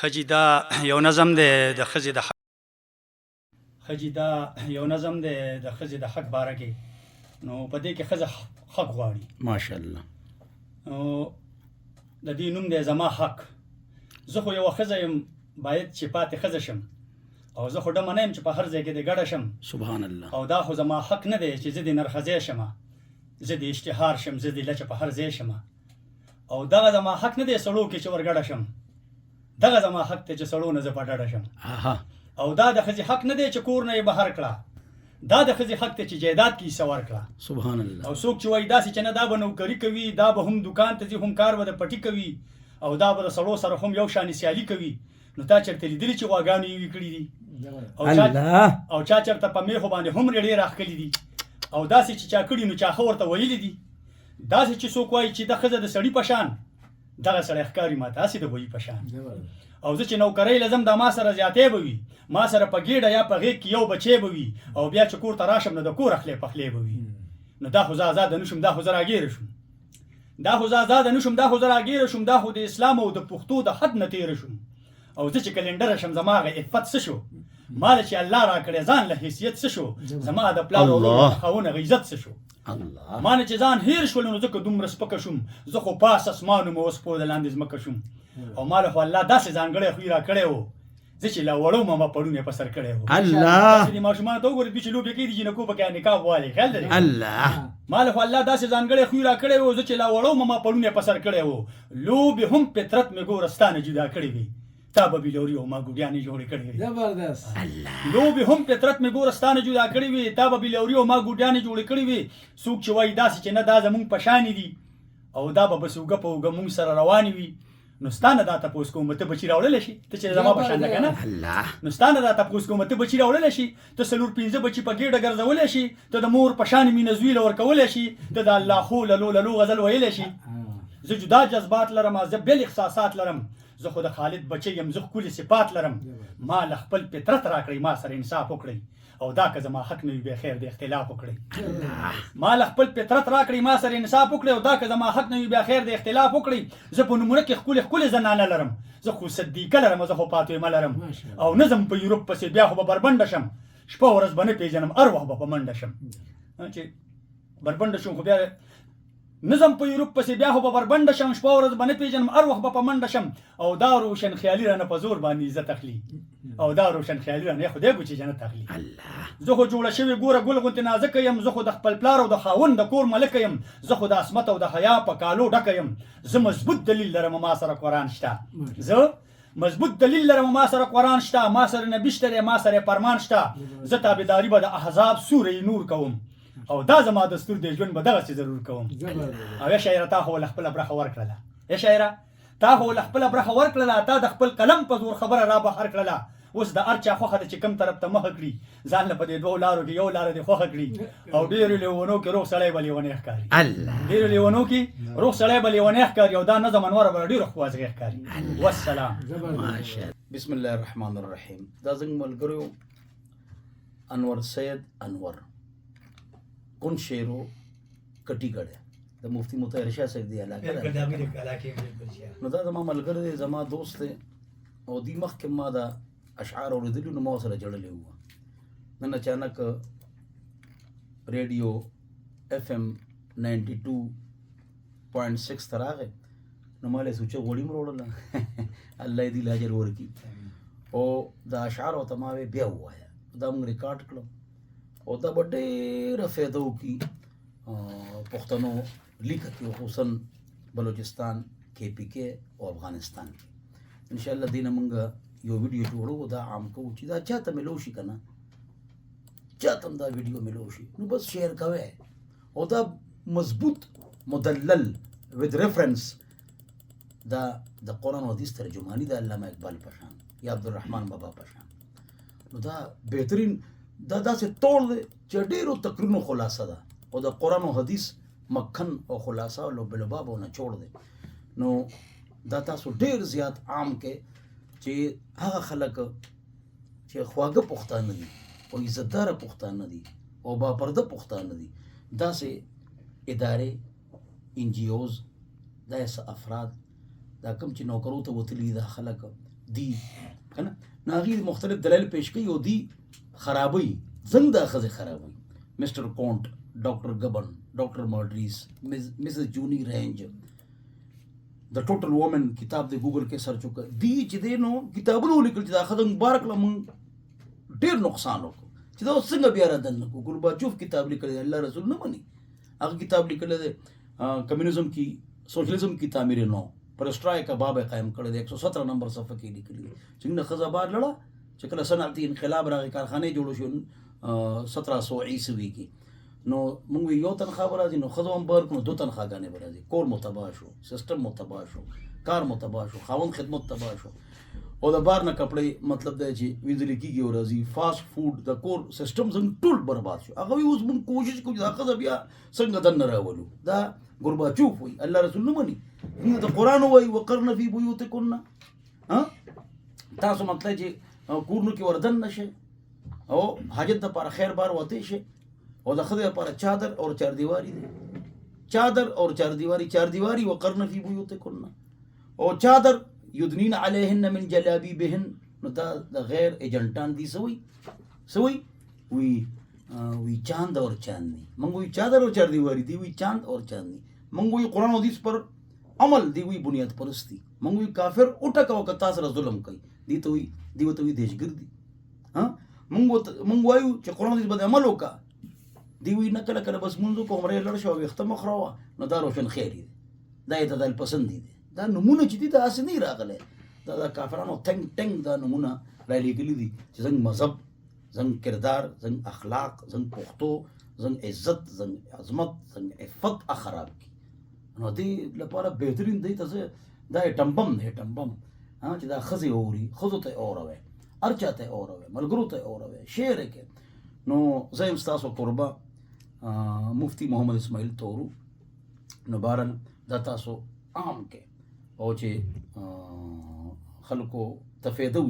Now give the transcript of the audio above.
خجی دا یو نظم دی د خزی د حق خجی دا یو نظم دی د خزی د حق باره کې نو په دې کې خزه حق غواړي ماشاءالله. نو د دې نوم دی زما حق. زه خو یو خزه یم باید چې پاتې خزه شم او زه خو ډمه نه یم چې په هر ځای کې د ګډه شم. سبحان الله. او دا خو زما حق نه دی چې زه د نرخځی شم، زه د اشتهار شم، زه د لچه په هر ځای شم. او دغه زما حق نه دی سړو کې چې ورګډه شم، دغه زما حق دی چې سړو نه زه په ډډه شم. او دا د ښځې حق نه دی چې کور نه یې بهر کړه، دا د ښځې حق دی چې جایداد کې حصه ورکړه. سبحان الله. او څوک چې وایي داسې چې نه دا به نوکري کوي، دا به هم دکان ته ځي، هم کار به د پټي کوي، او دا به د سړو سره هم یو شانې سیالي کوي، نو تا چېرته لیدلي چې غواګانې یې وي کړي دي؟ او چا چېرته په میخو باندې هم ریړې راښکلي دي؟ او داسې چې چا کړي نو چا ښه ورته ویلي دي؟ داسې چې څوک وایي چې دا ښځه د سړي په شان، دغه سړی ښکاري ما ته هسې د بویي په شان. او زه چې نوکرۍ لزم دا ما سره زیاتې به وي، ما سره په ګېډه یا په غېږ کې یو بچی به وي، او بیا چې کور ته راشم نو د کور اخلی پخلی به وي. نو دا خو زه ازاده نه شم، دا خو زه راګیره شم، دا خو زه ازاده نه شم، دا خو زه راګیره شم، دا خو د اسلام او د پښتو د حد نه تېره شم. او زه چې کلنډره شم زما هغه عفت څه شو؟ ما له چې الله راکړی ځان له حیثیت څه شو؟ زما د پلار او ورور خاونه غیزت څه شو؟ ما نه چې ځان هیر شول نو ځکه دومره سپکه شوم. زه خو پاس اسمانو مې اوس پوه د لاندې ځمکه شوم. او ما له خو الله داسې ځانګړی خوی راکړی و، زه چې له وړو ما پړون یې په سر کړی و. الله داسې ماشومانو ته وګورئ دوی چې لوبې کوي دي جینکو پکې نکاح والی، خیال لري؟ الله ما له خو الله داسې ځانګړی خوی راکړی و، زه چې له وړو ما پړون یې په سر کړی و. لوبې هم فطرت مې ګوره ستا نه جدا کړې وي، تا به بېلوري او ما ګوډیانې جوړې کړې وي. زبردست. لوبې هم فطرت مې ګوره ستا نه جدا کړې وي، تا به بېلوري او ما ګوډیانې جوړې کړې وي. څوک چې وایي داسې چې نه دا زمونږ په شانې دي او دا به بس اوږه په اوږه مونږ سره روانې وي، نو ستا نه دا تپوس کوم ته بچي راوړلی شي؟ ته چې زما په شان ده که نه؟ نو ستا نه دا تپوس کوم ته بچي راوړلی شي؟ ته 4-5 بچي په ګېډه ګرځولی شي؟ ته د مور په شان مینه زوی له ورکولی شي؟ ته د الله خو للو للو غزل ویلی شي؟ زه جدا جذبات لرم، زه بېل احساسات لرم، زه خو د خالد بچی یم، زه ښکلي صفات لرم. ما له خپل فطرت راکړئ، ما سره انصاف وکړئ، او دا که زما حق نه وي بیا خیر د اختلاف وکړئ. ما له خپل فطرت راکړئ، ما سره انصاف وکړئ، او دا که زما حق نه وي بیا خیر د اختلاف وکړئ. زه په نومونه کې ښکلې ښکلې زنانه لرم، زه خو صدیقه لرم، زه خو فاطمه لرم، او نه ځم په یورپ پسې بیا خو به بربنډه شم، شپه ورځ به نه پېژنم، هر وخت به په منډه شم. چې بربنډه شم خو بیا نظم په یورپ پسې بیا خو به بربنډه شم، شپه ورځ به نه پېژنم، هر وخت به په منډه شم. او دا روشن خیالي رانه په زور باندې عزت اخلي، او دا روشن خیالي رانه خدای کو چې جنت اخلي. زه خو جوړه شوې ګوره ګل غوندې نازکه یم، زه خو د خپل پلار او د خاوند د کور ملکه یم، زه خو د عصمت او د حیا په کالو ډکه یم. زه مضبوط دلیل لرم، ما سره قرآن شته، زه مضبوط دلیل لرم، ما سره قرآن شته، ما سره نبي شته دی، ما سره فرمان شته. زه تابعداري به د احزاب سوره نور کوم، او دا زما دستور دی، ژوند به دغسې ضرور کوم. او یا شاعره تا خو له خپله برخه ورکړله، یا شاعره تا خو له خپله برخه ورکړله، تا د خپل قلم په زور خبره را بهر کړله. اوس د هر چا خوښه ده چې کوم طرف ته مخه کړي، ځان له په دې 2 لارو کې یو لاره دې خوښه کړي. او ډېرو لیونو کې روغ سړی به لیونی ښکاري، ډېرو لیونو کې روغ سړی به لیونی ښکاري، او دا نظم انوره به ډېرو خوازغې ښکاري. والسلام. بسم الله الرحمن الرحیم. دا زموږ ملګرو انور سید انور کون شیرو کټي ګړی د مفتی مطهر شاه صاحب دی علاقه ده. نو دا زما ملګری دی، زما دوست دی، او دې مخکې ما دا اشعار اورېدلي نو ما سره جړلی وه. نن اچانک ریډیو FM 92.6 ته راغی، نو ما له سوچه غوړي م راوړله الله دې له اجر ورکړي. او دا اشعار ورته ما وی بیا ووایه، دا موږ ریکارډ کړم، او دا به ډېره فایده وکړي پښتنو لیکه کې، خصوصا بلوچستان، KPK او افغانستان کې. انشاءالله دې نه موږ یو ویډیو جوړو، دا عام کوو چې دا چاته میلو شي که نه، چاته هم دا ویډیو میلو شي، نو بس شیر کوئ. او دا مضبوط مدلل ود ریفرنس دا د قرآن و حدیث ترجمانی د علامه اقبال پشان یا عبدالرحمن بابا پشان. نو دا بهترین دا داسې ټول دی چې ډېرو تقریرونو خلاصه ده، او د قرآن و حدیث مکن او خلاصه او لوبلباب او نچوړ دی. نو دا تاسو ډېر زیات عام کې چې هغه خلک چې خواږه پښتانه دي او عزتداره پښتانه دي او باپرده پښتانه دي، داسې ادارې NGOs، داسې افراد دا کوم چې نوکرو ته وتلي دا خلک دی کنه ناغي مختلف دلایل پیش کوي او دی خرابوي زنګ د خزه خرابوي مسټر کونټ ډاکټر ګبن ډاکټر مارډریس مسز جونی رینج د ټوټل وومن کتاب د ګوګل کې سرچ وکړه دی چې دی نو کتابونو لیکل چې دا خزه مبارک لمون ډیر نقصان وکړ چې دا څنګه بیا را دن کو ګورباچوف کتاب لیکل الله رسول نه مني هغه کتاب لیکل دی کمیونزم کی سوشلزم کی تعمیر نو پرسټرای کا باب قائم کړی دی 117 نمبر صفحه کې لیکلی څنګه خزه بار لړه چې کله صنعتي انقلاب راغی کارخانه جوړ شو 1700 عیسوي کې نو موږ یو تنخواه راځي نو خزه هم بار کو دو تنخواهګانې راځي کور متبا شو سیستم متبا شو کار متبا شو خاوند خدمت تبا شو او د بار نه کپړې مطلب دی چې ویندل کېږي او راځي فاسټ فوډ د کور سیستم څنګه ټول برباد شو هغه اوس موږ کوشش کوو دا خزه بیا څنګه دن راولو دا ګورباچوف وي الله رسول نه مني د قرآن وایي وقرن فی بیوتکن تاسو مطلب چې کورنو کې وردن نشي او حاجت د پر خیر بار وته شي او د خدای پر چادر او چاردیواری دی چادر او چاردیواری وقرن فی بیوتکن او چادر یدنین علیهن من جلابیبهن نو دا د غیر ایجنټان دي سوی وی چاند اور چاندنی منگوی چادر اور چاردیواری دی وی چاند اور چاندنی منگوی قرآن حدیث پر عمل دی وی بنیاد پرستی منگوی کافر اٹھا کا وقت تاثر ظلم کئی دیو توی دهشگردی منگو آیو چې قرآن حدیث بده عمل وکا دیوی نکل کل بس منزو کو عمره لڑ شو ویخت مخراوا نو دا روشن خیری دی دا اعتدال پسندی دی دا نمونه چې دی دا اسی نہیں راغله دا کافرانو تنگ دا نمونه را لګلی دی چې څنګه مذهب زنګ کردار زنګ اخلاق زنګ پختو زنګ عزت زنګ عظمت زنګ عفت خراب کی نو دی لپاره بهترین دی ته دا ټمبم چې دا خزي اوري خزو ته اوروي ارچا ته اوروي ملګرو ته اوروي شعر کې نو زم تاسو قربا مفتی محمد اسماعیل تورو نو بارن دا تاسو عام کې او چې خلکو تفیدو